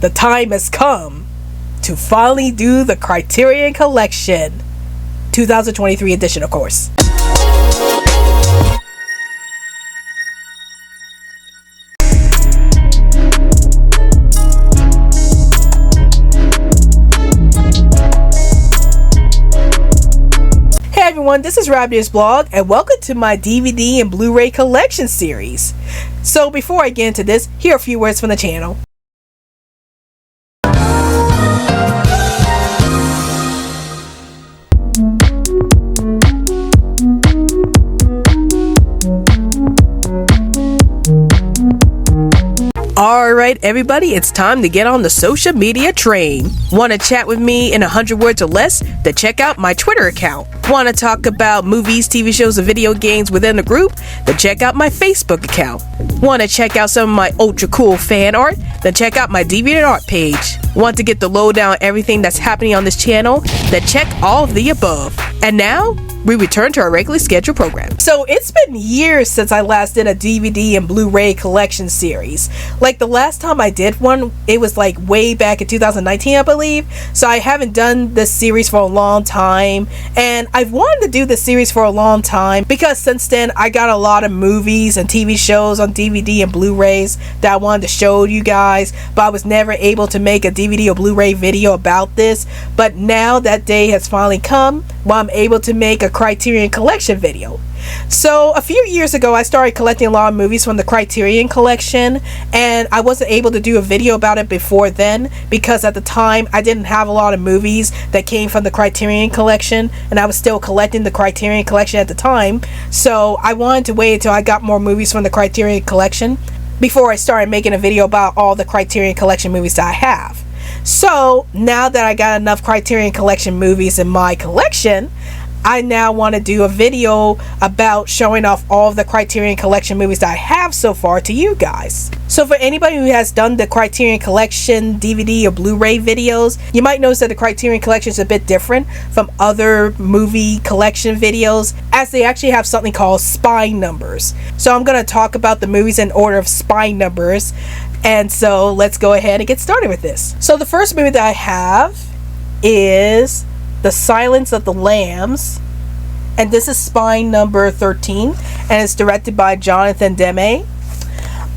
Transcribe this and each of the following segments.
the time has come to finally do the Criterion Collection 2023 edition, of course. Hey everyone, this is Rabbitearsblog and welcome to my DVD and Blu-ray collection series. So before I get into this, here are a few words from the channel. Alright everybody, it's time to get on the social media train. Want to chat with me in 100 words or less? Then check out my Twitter account. Want to talk about movies, TV shows, and video games within the group? Then check out my Facebook account. Want to check out some of my ultra cool fan art? Then check out my DeviantArt page. Want to get the lowdown on everything that's happening on this channel? Then check all of the above. And now, we return to our regularly scheduled program. So it's been years since I last did a DVD and Blu-ray collection series. Like the last time I did one, it was like way back in 2019, I believe. So I haven't done this series for a long time. And I've wanted to do this series for a long time because since then I got a lot of movies and TV shows on DVD and Blu-rays that I wanted to show you guys. But I was never able to make a DVD or Blu-ray video about this. But now that day has finally come while I'm able to make a Criterion Collection video. So a few years ago I started collecting a lot of movies from the Criterion Collection, and I wasn't able to do a video about it before then because at the time I didn't have a lot of movies that came from the Criterion Collection, and I was still collecting the Criterion Collection at the time. So I wanted to wait until I got more movies from the Criterion Collection before I started making a video about all the Criterion Collection movies that I have. So now that I got enough Criterion Collection movies in my collection, I now want to do a video about showing off all of the Criterion Collection movies that I have so far to you guys. So for anybody who has done the Criterion Collection DVD or Blu-ray videos, you might notice that the Criterion Collection is a bit different from other movie collection videos, as they actually have something called spine numbers. So I'm going to talk about the movies in order of spine numbers. And so let's go ahead and get started with this. So the first movie that I have is The Silence of the Lambs, and this is spine number 13, and it's directed by Jonathan Demme.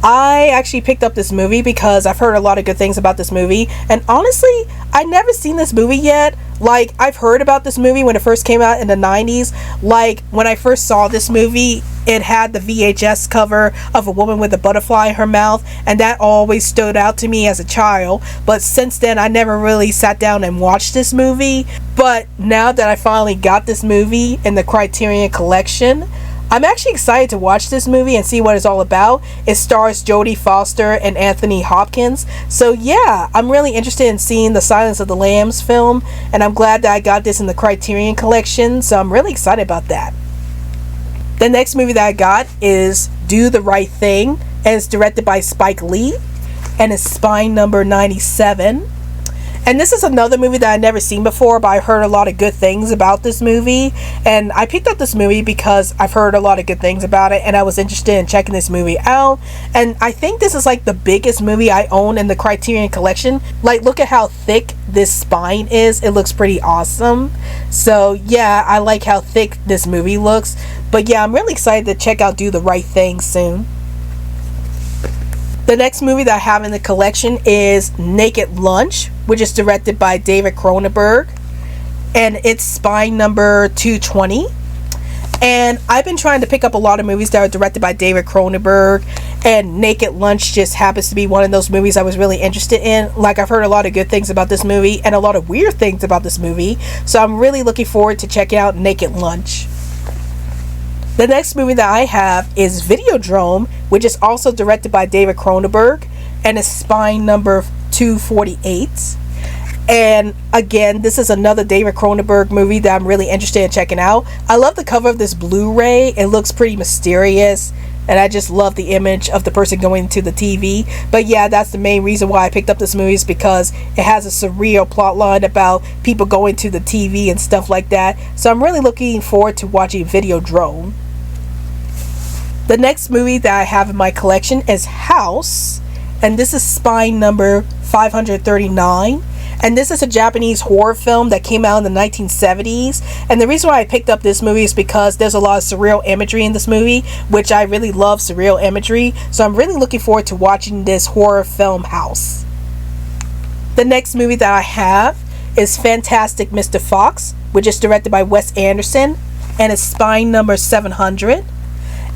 I actually picked up this movie because I've heard a lot of good things about this movie, and honestly, I've never seen this movie yet. Like, I've heard about this movie when it first came out in the 90s. Like, when I first saw this movie, it had the VHS cover of a woman with a butterfly in her mouth, and that always stood out to me as a child. But since then, I never really sat down and watched this movie. But now that I finally got this movie in the Criterion Collection, I'm actually excited to watch this movie and see what it's all about. It stars Jodie Foster and Anthony Hopkins. So yeah, I'm really interested in seeing the Silence of the Lambs film, and I'm glad that I got this in the Criterion Collection, so I'm really excited about that. The next movie that I got is Do the Right Thing, and it's directed by Spike Lee, and it's spine number 97. And this is another movie that I've never seen before, but I heard a lot of good things about this movie. And I picked up this movie because I've heard a lot of good things about it, and I was interested in checking this movie out. And I think this is like the biggest movie I own in the Criterion Collection. Like, look at how thick this spine is. It looks pretty awesome. So yeah, I like how thick this movie looks. But yeah, I'm really excited to check out Do the Right Thing soon. The next movie that I have in the collection is Naked Lunch, which is directed by David Cronenberg, and it's spine number 220. And I've been trying to pick up a lot of movies that are directed by David Cronenberg, and Naked Lunch just happens to be one of those movies I was really interested in. Like, I've heard a lot of good things about this movie and a lot of weird things about this movie, so I'm really looking forward to checking out Naked Lunch. The next movie that I have is Videodrome, which is also directed by David Cronenberg, and it's spine number 248. And again, this is another David Cronenberg movie that I'm really interested in checking out. I love the cover of this Blu-ray. It looks pretty mysterious, and I just love the image of the person going to the TV. But yeah, that's the main reason why I picked up this movie, is because it has a surreal plot line about people going to the TV and stuff like that. So I'm really looking forward to watching Videodrome. The next movie that I have in my collection is House, and this is spine number 539. And this is a Japanese horror film that came out in the 1970s. And the reason why I picked up this movie is because there's a lot of surreal imagery in this movie, which I really love surreal imagery. So I'm really looking forward to watching this horror film house. The next movie that I have is Fantastic Mr. Fox, which is directed by Wes Anderson, and it's spine number 700.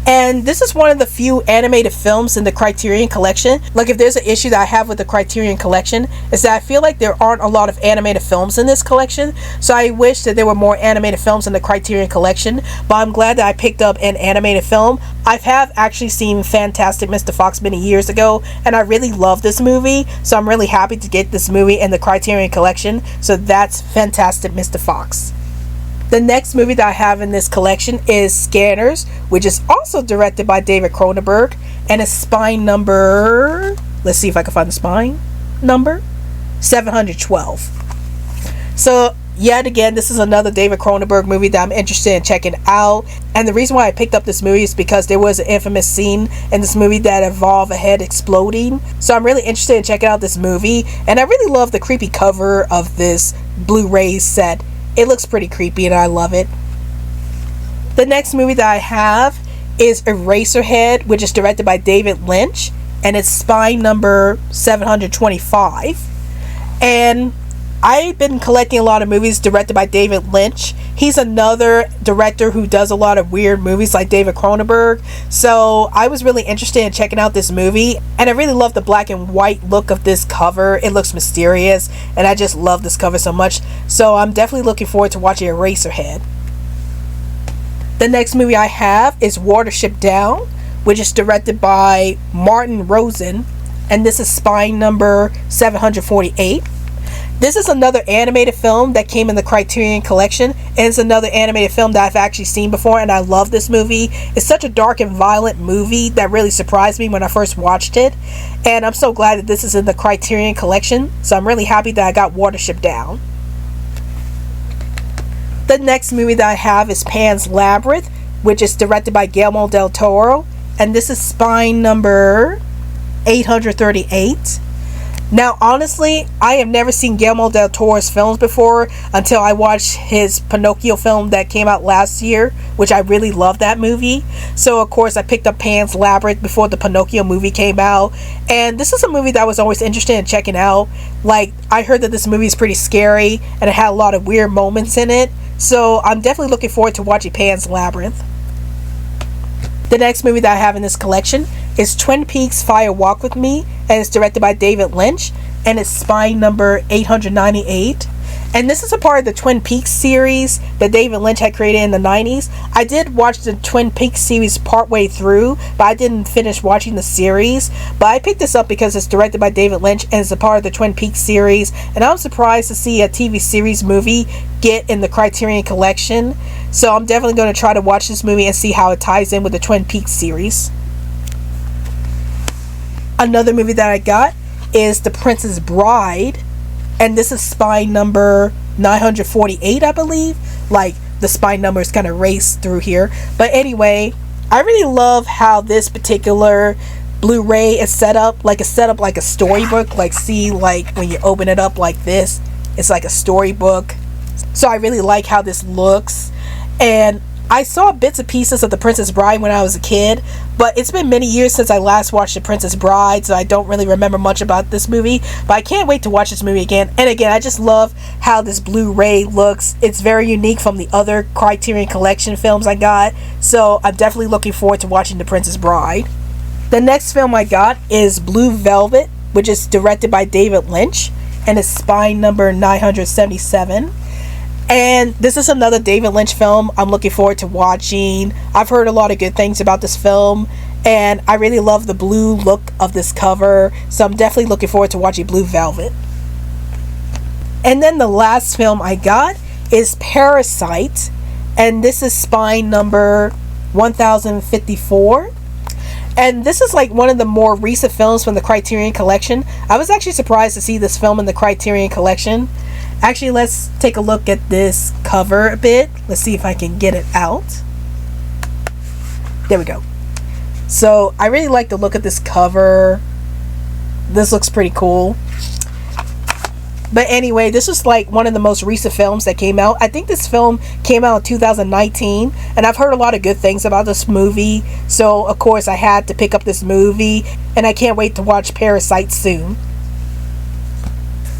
And this is one of the few animated films in the Criterion Collection. Like, if there's an issue that I have with the Criterion Collection, is that I feel like there aren't a lot of animated films in this collection. So I wish that there were more animated films in the Criterion Collection. But I'm glad that I picked up an animated film. I have actually seen Fantastic Mr. Fox many years ago, and I really love this movie. So I'm really happy to get this movie in the Criterion Collection. So that's Fantastic Mr. Fox. The next movie that I have in this collection is Scanners, which is also directed by David Cronenberg, and it's spine number, let's see if I can find the spine number, 712. So yet again, this is another David Cronenberg movie that I'm interested in checking out. And the reason why I picked up this movie is because there was an infamous scene in this movie that involved a head exploding. So I'm really interested in checking out this movie, and I really love the creepy cover of this Blu-ray set. It looks pretty creepy and I love it. The next movie that I have is Eraserhead, which is directed by David Lynch, and it's spine number 725. And I've been collecting a lot of movies directed by David Lynch. He's another director who does a lot of weird movies like David Cronenberg. So I was really interested in checking out this movie, and I really love the black and white look of this cover. It looks mysterious, and I just love this cover so much. So I'm definitely looking forward to watching Eraserhead. The next movie I have is Watership Down, which is directed by Martin Rosen, and this is spine number 748. This is another animated film that came in the Criterion Collection, and it's another animated film that I've actually seen before, and I love this movie. It's such a dark and violent movie that really surprised me when I first watched it, and I'm so glad that this is in the Criterion Collection, so I'm really happy that I got Watership Down. The next movie that I have is Pan's Labyrinth, which is directed by Guillermo del Toro, and this is spine number 838. Now, honestly, I have never seen Guillermo del Toro's films before until I watched his Pinocchio film that came out last year, which I really love that movie. So, of course, I picked up Pan's Labyrinth before the Pinocchio movie came out. And this is a movie that I was always interested in checking out. Like, I heard that this movie is pretty scary, and it had a lot of weird moments in it. So, I'm definitely looking forward to watching Pan's Labyrinth. The next movie that I have in this collection is Twin Peaks Fire Walk With Me, and it's directed by David Lynch, and it's spine number 898. And this is a part of the Twin Peaks series that David Lynch had created in the 90s. I did watch the Twin Peaks series partway through, but I didn't finish watching the series. But I picked this up because it's directed by David Lynch and it's a part of the Twin Peaks series. And I'm surprised to see a TV series movie get in the Criterion Collection. So I'm definitely going to try to watch this movie and see how it ties in with the Twin Peaks series. Another movie that I got is The Princess Bride, and this is spine number 948, I believe. Like, the spine number is kind of raced through here. But anyway, I really love how this particular Blu-ray is set up. Like, it's set up like a storybook. Like, see, like, when you open it up like this, it's like a storybook. So I really like how this looks. And I saw bits and pieces of The Princess Bride when I was a kid, but it's been many years since I last watched The Princess Bride, so I don't really remember much about this movie, but I can't wait to watch this movie again. And again, I just love how this Blu-ray looks. It's very unique from the other Criterion Collection films I got, so I'm definitely looking forward to watching The Princess Bride. The next film I got is Blue Velvet, which is directed by David Lynch, and it's spine number 977. And this is another David Lynch film I'm looking forward to watching. I've heard a lot of good things about this film, and I really love the blue look of this cover, so I'm definitely looking forward to watching Blue Velvet. And then the last film I got is Parasite, and this is spine number 1054. And this is like one of the more recent films from the Criterion Collection. I was actually surprised to see this film in the Criterion Collection. Actually, let's take a look at this cover a bit. Let's see if I can get it out. There we go. So I really like the look of this cover. this looks pretty cool. But anyway, this is like one of the most recent films that came out. I think this film came out in 2019, and I've heard a lot of good things about this movie. So, of course, I had to pick up this movie, and I can't wait to watch Parasite soon.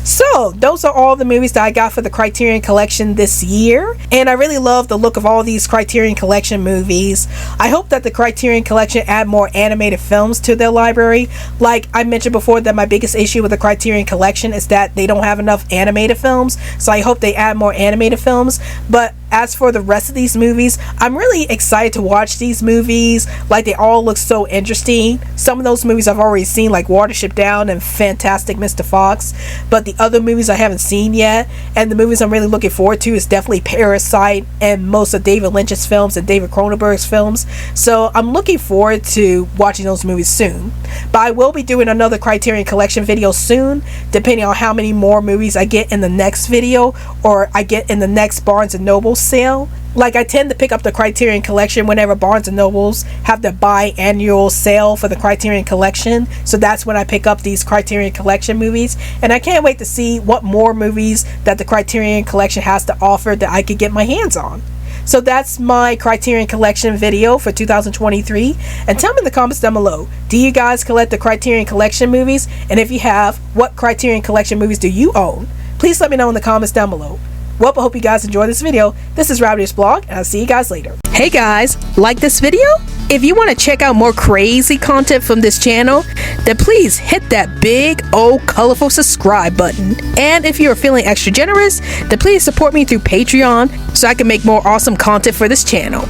So, those are all the movies that I got for the Criterion Collection this year. And I really love the look of all these Criterion Collection movies. I hope that the Criterion Collection add more animated films to their library. Like I mentioned before, that my biggest issue with the Criterion Collection is that they don't have enough animated films. So I hope they add more animated films. But as for the rest of these movies, I'm really excited to watch these movies. Like, they all look so interesting. Some of those movies I've already seen, like Watership Down and Fantastic Mr. Fox. But the other movies I haven't seen yet, and the movies I'm really looking forward to, is definitely Parasite and most of David Lynch's films and David Cronenberg's films. So I'm looking forward to watching those movies soon. But I will be doing another Criterion Collection video soon, depending on how many more movies I get in the next video, or I get in the next Barnes & Noble sale. Like, I tend to pick up the Criterion Collection whenever Barnes & Nobles have their biannual sale for the Criterion Collection. So that's when I pick up these Criterion Collection movies. And I can't wait to see what more movies that the Criterion Collection has to offer that I could get my hands on. So that's my Criterion Collection video for 2023. And tell me in the comments down below, do you guys collect the Criterion Collection movies? And if you have, what Criterion Collection movies do you own? Please let me know in the comments down below. Well, I hope you guys enjoyed this video. This is Rabbitearsblog, and I'll see you guys later. Hey guys, like this video? If you want to check out more crazy content from this channel, then please hit that big old colorful subscribe button. And if you're feeling extra generous, then please support me through Patreon so I can make more awesome content for this channel.